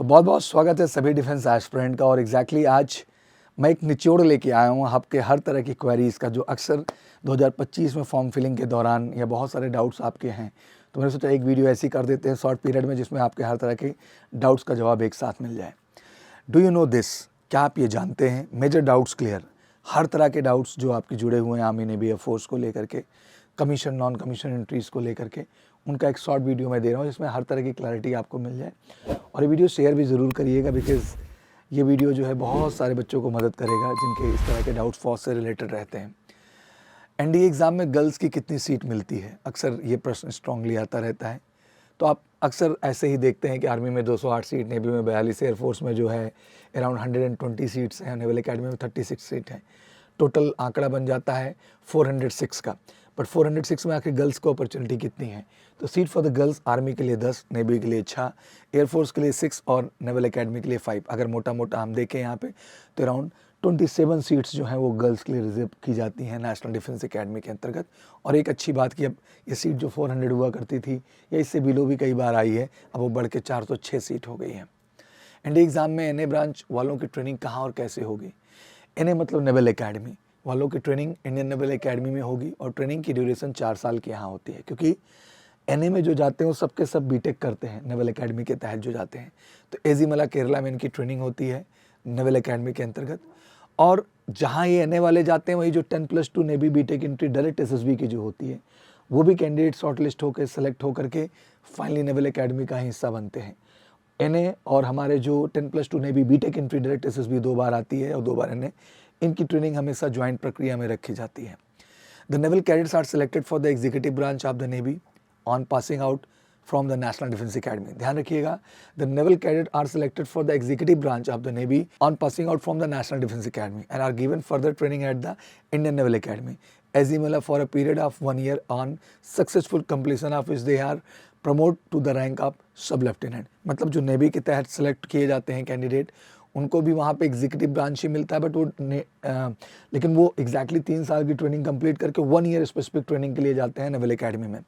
बहुत बहुत स्वागत है सभी डिफेंस एस्पिरेंट का। और एग्जैक्टली आज मैं एक निचोड़ लेके आया हूँ आपके हर तरह की क्वेरीज़ का, जो अक्सर 2025 में फॉर्म फिलिंग के दौरान या बहुत सारे डाउट्स आपके हैं। तो मैंने सोचा एक वीडियो ऐसी कर देते हैं शॉर्ट पीरियड में, जिसमें आपके हर तरह के डाउट्स का जवाब एक साथ मिल जाए। डू यू नो दिस, क्या आप ये जानते हैं? मेजर डाउट्स क्लियर, हर तरह के डाउट्स जो आपके जुड़े हुए हैं आर्मी नेवी एयरफोर्स को लेकर के, कमीशन नॉन कमीशन एंट्रीज़ को लेकर के, उनका एक शॉर्ट वीडियो मैं दे रहा हूँ जिसमें हर तरह की क्लैरिटी आपको मिल जाए। और ये वीडियो शेयर भी ज़रूर करिएगा, बिकॉज़ ये वीडियो जो है बहुत सारे बच्चों को मदद करेगा जिनके इस तरह के डाउट्स फौज से रिलेटेड रहते हैं। एनडीए एग्ज़ाम में गर्ल्स की कितनी सीट मिलती है, अक्सर ये प्रश्न स्ट्रांगली आता रहता है। तो आप अक्सर ऐसे ही देखते हैं कि आर्मी में 208 सीट, नेवी में 42, एयरफोर्स में जो है अराउंड 120 सीट्स हैं, नेवल अकेडमी में 36 सीट हैं। टोटल आंकड़ा बन जाता है 406 का। बट 406 में आखिर गर्ल्स को अपॉर्चुनिटी कितनी है? तो seat for the girls army के लिए 10, नेवी के लिए 6, एयरफोर्स के लिए 6 और नेवल अकेडमी के लिए 5। अगर मोटा मोटा हम देखें यहाँ पे तो अराउंड 27 सीट्स जो हैं वो गर्ल्स के लिए रिजर्व की जाती हैं नेशनल डिफेंस एकेडमी के अंतर्गत। और एक अच्छी बात कि अब ये सीट जो 400 हुआ करती थी या इससे बिलो भी कई बार आई है, अब वो बढ़ के 406 सीट हो गई है। एनडीए एग्ज़ाम में एनए ब्रांच वालों की ट्रेनिंग कहाँ और कैसे होगी? एनए मतलब नेवल एकेडमी वालों की ट्रेनिंग इंडियन नेवल एकेडमी में होगी और ट्रेनिंग की ड्यूरेशन 4 साल की यहाँ होती है, क्योंकि एनए में जो जाते हैं वो सबके सब बीटेक करते हैं नेवल एकेडमी के तहत जो जाते हैं। तो एजीमला केरला में इनकी ट्रेनिंग होती है नेवल एकेडमी के अंतर्गत। और जहाँ ये एनए वाले जाते हैं वही जो 10+2 navy BTech entry direct SSB की जो होती है, वो भी कैंडिडेट शॉर्टलिस्ट होकर सेलेक्ट होकर के फाइनली नेवल एकेडमी का हिस्सा बनते हैं। एनए और हमारे जो 10+2 navy BTech entry direct SSB 2 बार आती है और 2 बार एनए, इनकी ट्रेनिंग हमेशा ज्वाइंट प्रक्रिया में रखी जाती है। The naval cadets are selected for the executive branch of the navy on passing out from the National Defence Academy. ध्यान रखिएगा, the naval cadet are selected for the executive branch of the navy on passing out from the National Defence Academy and are given further training at the Indian naval academy Ezhimala for a period of 1 year on successful completion of which they are promote to the rank of sub lieutenant. मतलब जो navy के तहत select किए जाते हैं candidate, उनको भी वहाँ पे एग्जीक्यूटिव ब्रांच ही मिलता है, बट वो लेकिन वो एग्जैक्टली 3 साल की ट्रेनिंग कंप्लीट करके 1 year स्पेसिफिक ट्रेनिंग के लिए जाते हैं नेवल एकेडमी में।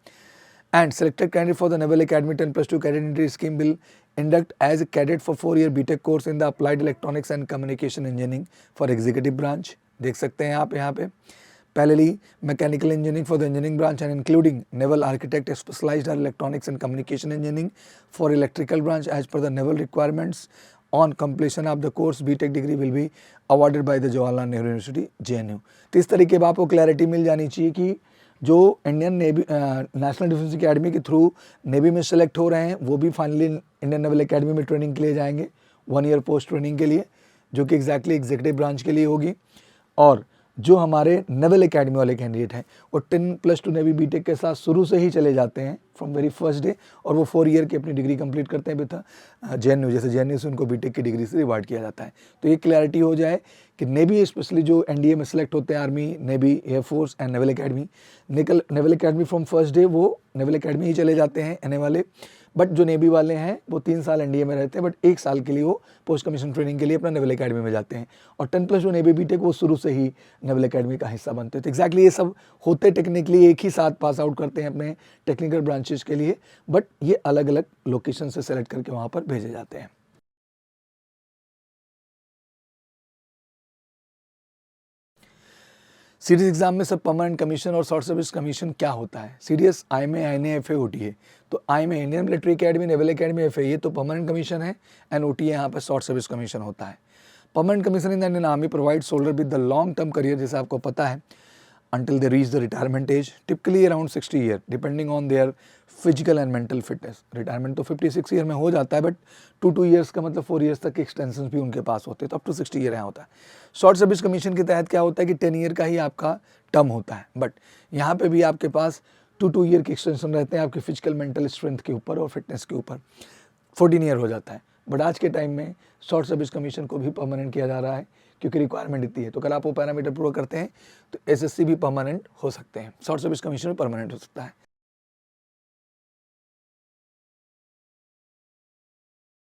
And selected candidate for the naval academy 10+2 cadet entry scheme will induct as a cadet for 4 year BTech course in the applied electronics and communication engineering for executive branch. देख सकते हैं आप यहाँ पे। Parallelly, mechanical engineering for the engineering branch and including naval architect specialized in electronics and communication engineering for electrical branch as per the naval requirements. On completion of the course, BTech degree will be awarded by the Jawaharlal Nehru University, JNU. तो इस तरीके से आपको clarity मिल जानी चाहिए कि जो Indian navy national Defence academy के थ्रू नेवी में सेलेक्ट हो रहे हैं, वो भी फाइनली इंडियन नेवल एकेडमी में ट्रेनिंग के लिए जाएंगे 1 year पोस्ट ट्रेनिंग के लिए, जो कि एग्जैक्टली एग्जीक्यूटिव ब्रांच के लिए होगी। और जो हमारे नेवल एकेडमी वाले कैंडिडेट हैं वो 10+2 नेवी बीटेक के साथ शुरू से ही चले जाते हैं फ्रॉम वेरी फर्स्ट डे, और वो 4 year की अपनी डिग्री कंप्लीट करते हैं विद जेएनयू, जैसे जेएनयू से उनको बीटेक की डिग्री से रिवार्ड किया जाता है। तो ये क्लैरिटी हो जाए कि नेवी स्पेशली जो एनडीए में सेलेक्ट होते हैं, army, navy, air force and naval academy, naval academy from first day वो नेवल एकेडमी ही चले जाते हैं एनए वाले। बट जो नेवी वाले हैं वो 3 साल एनडीए में रहते हैं, बट 1 साल के लिए वो पोस्ट कमीशन ट्रेनिंग के लिए अपना नेवल एकेडमी में जाते हैं। और 10+2 नेवी बीटेक वो शुरू से ही नेवल एकेडमी का हिस्सा बनते हैं। तो एग्जैक्टली ये सब होते टेक्निकली एक ही साथ पास आउट करते हैं अपने टेक्निकल ब्रांचेस के लिए, बट ये अलग अलग लोकेशन से सेलेक्ट करके वहाँ पर भेजे जाते हैं। सीडीएस एग्जाम में सब परमानेंट कमीशन और शॉर्ट सर्विस कमीशन क्या होता है? CDS, IMA, INA, FA, OTA. तो IMA Indian military academy, naval academy, FA ये तो परमानेंट कमीशन है, एंड ओटीए यहाँ पर शॉर्ट सर्विस कमीशन होता है। Permanent commission in the Indian army provide soldier with the long term career, जैसे आपको पता है, until they reach the retirement age, typically around 60 year, depending on their physical and mental fitness. Retirement तो 56 year में हो जाता है, but 2 years का मतलब 4 years तक के एक्सटेंशन भी उनके पास होते हैं, तो अप टू 60 ईयर यहाँ होता है। शॉर्ट सर्विस कमीशन के तहत क्या होता है कि 10 year का ही आपका टर्म होता है, बट यहाँ पे भी आपके पास 2 year के एक्सटेंशन रहते हैं आपके फिजिकल मेंटल स्ट्रेंथ के ऊपर और फिटनेस के ऊपर। 14 year हो जाता है। बट आज के टाइम में शॉर्ट सर्विस कमीशन को भी परमानेंट किया जा रहा है, क्योंकि रिक्वायरमेंट इतनी है। तो अगर आप वो पैरामीटर पूरा करते हैं तो एसएससी भी परमानेंट हो सकते हैं, शॉर्ट सर्विस कमीशन भी परमानेंट हो सकता है।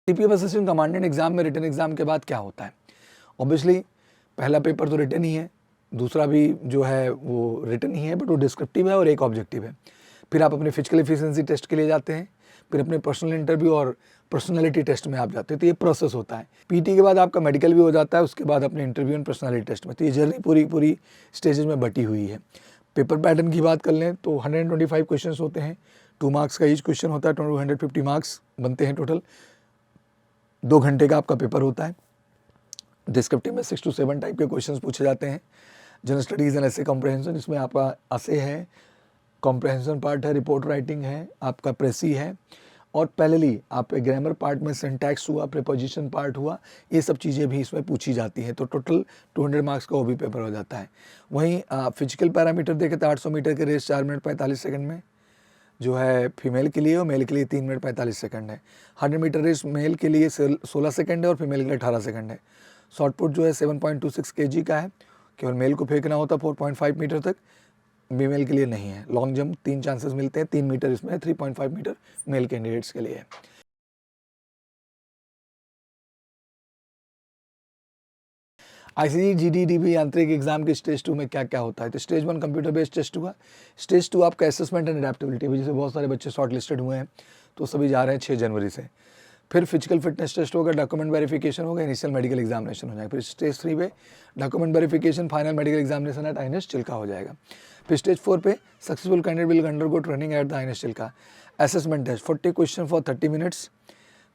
सीपीएफ असिस्टेंट कमांडेंट एग्जाम में रिटन एग्जाम के बाद क्या होता है? ऑब्वियसली पहला पेपर तो रिटन ही है, दूसरा भी जो है वो रिटन ही है, बट वो डिस्क्रिप्टिव है और एक ऑब्जेक्टिव है। फिर आप अपने फिजिकल एफिशिएंसी टेस्ट के लिए जाते हैं, फिर अपने पर्सनल इंटरव्यू और पर्सनालिटी टेस्ट में आप जाते हैं। तो ये प्रोसेस होता है। पीटी के बाद आपका मेडिकल भी हो जाता है, उसके बाद अपने इंटरव्यू एंड पर्सनालिटी टेस्ट में। तो ये जर्नी पूरी स्टेजेस में बटी हुई है। पेपर पैटर्न की बात कर लें तो 125 क्वेश्चन होते हैं, 2 मार्क्स का ईच क्वेश्चन होता है, 250 मार्क्स बनते हैं टोटल। 2 घंटे का आपका पेपर होता है। डिस्क्रिप्टिव में 6 to 7 टाइप के क्वेश्चंस पूछे जाते हैं। जनरल स्टडीज़ एंड ऐसे कॉम्प्रहेंशन, इसमें आपका असे है, कॉम्प्रहेंशन पार्ट है, रिपोर्ट राइटिंग है, आपका प्रेसी है, और पैरेलली आप ग्रामर पार्ट में सिंटैक्स हुआ, प्रीपोजिशन पार्ट हुआ, ये सब चीज़ें भी इसमें पूछी जाती हैं। तो टोटल 200 मार्क्स का वो भी पेपर हो जाता है। वहीं फिजिकल पैरामीटर देखें तो 800 मीटर के रेस 4 मिनट 45 सेकंड में जो है फीमेल के लिए, और मेल के लिए 3 मिनट 45 सेकंड है। 100 मीटर रेस मेल के लिए 16 सेकंड है और फीमेल के लिए 18 सेकंड है। शॉर्ट पुट जो है 7.26 kg का है, केवल मेल को फेंकना होता है 4.5 मीटर तक, फीमेल के लिए नहीं है। लॉन्ग जंप 3 चांसेस मिलते हैं, 3 मीटर इसमें है, 3.5 मीटर मेल कैंडिडेट्स के लिए है। आईसीजी जीडीडीबी यांत्रिक एग्जाम के स्टेज 2 में क्या क्या होता है। तो स्टेज 1 कंप्यूटर बेस्ड टेस्ट हुआ। स्टेज 2 आपका असेसमेंट एंड अडेप्टेबिलिटी, जैसे बहुत सारे बच्चे शॉर्ट लिस्टेड हुए हैं तो सभी जा रहे हैं 6 जनवरी से। फिर फिजिकल फिटनेस टेस्ट होगा, डॉक्यूमेंट वेरिफिकेशन होगा, इनिशियल मेडिकल एग्जामिनेशन हो जाएगा। फिर स्टेज 3 पे document verification, final medical examination at INS Chilka हो जाएगा। फिर स्टेज 4 पे successful candidate will undergo training at the INS Chilka. Assessment test 40 question for 30 minutes,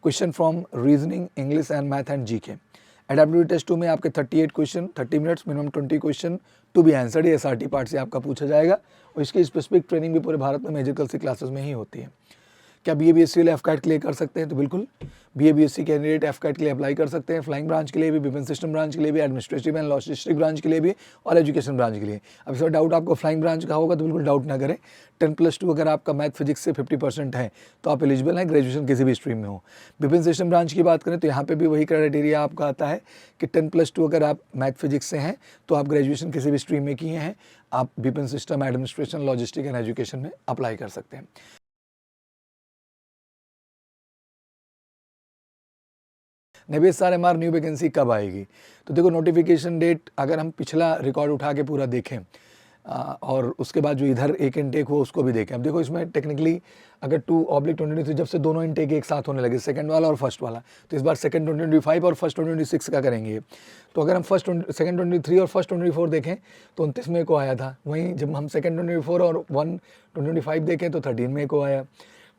question from reasoning, English and math and GK. Adaptability test 2 में आपके 38 question 30 minutes, minimum 20 question to be answered, ये SRT part से आपका पूछा जाएगा। और इसकी specific training भी पूरे भारत में मेजर कल क्लासेस में ही होती है। क्या बीए बीएससी के लिए एफकैट क्लियर कर सकते हैं? तो बिल्कुल बीए बीएससी कैंडिडेट एफकैट के लिए अप्लाई कर सकते हैं। फ्लाइंग ब्रांच के लिए भी, विपिन सिस्टम ब्रांच के लिए भी, एडमिनिस्ट्रेटिव एंड लॉजिस्टिक ब्रांच के लिए भी, और एजुकेशन ब्रांच के लिए। अब इसमें डाउट आपको फ्लाइंग ब्रांच का होगा तो बिल्कुल डाउट ना करें। 10+2 अगर आपका मैथ फिजिक्स से 50% है तो आप एलिजिबल हैं, ग्रेजुएशन किसी भी स्ट्रीम में हो। विपिन सिस्टम ब्रांच की बात करें तो यहाँ पे भी वही क्राइटेरिया आपका आता है कि 10+2 अगर आप मैथ फिजिक्स से हैं तो आप ग्रेजुएशन किसी भी स्ट्रीम में किए हैं, आप Vipin system, administration, logistic and education में अप्लाई कर सकते हैं। Navier sir MR new vacancy कब आएगी? तो देखो नोटिफिकेशन डेट अगर हम पिछला रिकॉर्ड उठा के पूरा देखें और उसके बाद जो इधर एक इनटेक हो उसको भी देखें। अब देखो इसमें टेक्निकली अगर 2/2023 जब से दोनों इनटेक एक साथ होने लगे, सेकंड वाला और फर्स्ट वाला, तो इस बार सेकंड 2025 और फर्स्ट 2026 का करेंगे। तो अगर हम सेकंड 23 और फर्स्ट 24 देखें तो 29 मई को आया था। वहीं जब हम सेकंड 24 और 1 2025 देखें तो 13 मई को आया।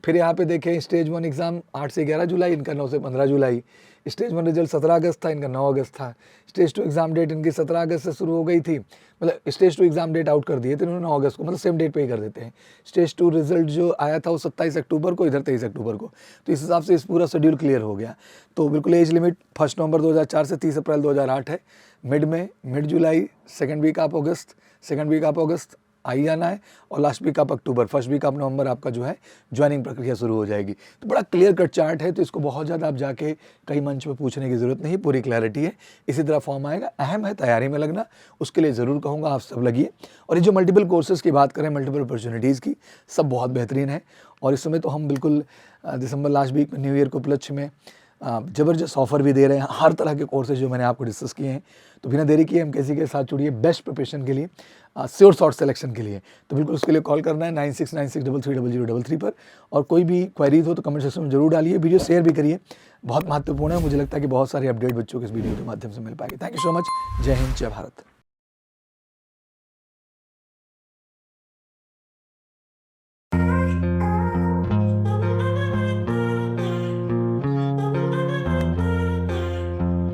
फिर यहाँ पे देखें स्टेज 1 एग्ज़ाम 8 से 11 जुलाई, इनका 9 से 15 जुलाई। स्टेज 1 रिजल्ट 17 अगस्त था, इनका 9 अगस्त था। स्टेज 2 एग्ज़ाम डेट इनकी 17 अगस्त से शुरू हो गई थी, मतलब स्टेज 2 एग्ज़ाम डेट आउट कर दिए थे इन्होंने 9 अगस्त को, मतलब सेम डेट पे ही कर देते हैं। स्टेज 2 रिजल्ट जो आया था वो 27 अक्टूबर को, इधर 23 अक्टूबर को। तो इस हिसाब से इस पूरा शेड्यूल क्लियर हो गया। तो बिल्कुल एज लिमिट 1 नवंबर 2004 से 30 अप्रैल 2008 है। Mid July, second week of August आई जाना है, और last week of October, first week of November आपका जो है ज्वाइनिंग प्रक्रिया शुरू हो जाएगी। तो बड़ा क्लियर कट चार्ट है, तो इसको बहुत ज़्यादा आप जाके कई मंच पे पूछने की ज़रूरत नहीं, पूरी क्लैरिटी है। इसी तरह फॉर्म आएगा, अहम है तैयारी में लगना, उसके लिए ज़रूर कहूँगा आप सब लगिए। और ये जो मल्टीपल कोर्सेज़ की बात करें, मल्टीपल अपॉर्चुनिटीज़ की, सब बहुत बेहतरीन है। और इस समय तो हम बिल्कुल दिसंबर लास्ट वीक में न्यू ईयर के उपलक्ष्य में ज़बरदस्त ऑफ़र भी दे रहे हैं, हर तरह के कोर्सेज जो मैंने आपको डिस्कस किए हैं। तो बिना देरी किए हम किसी के साथ जुड़िए बेस्ट प्रिपरेशन के लिए, श्योर शॉर्ट सिलेक्शन के लिए। तो बिल्कुल उसके लिए कॉल करना है 9696330033 पर। और कोई भी क्वेरीज हो तो कमेंट सेक्शन में जरूर डालिए, वीडियो शेयर भी करिए, बहुत महत्वपूर्ण है। मुझे लगता है कि बहुत सारे अपडेट बच्चों को इस वीडियो के माध्यम से मिल पाएंगे। Thank you so much. जय हिंद, जय भारत।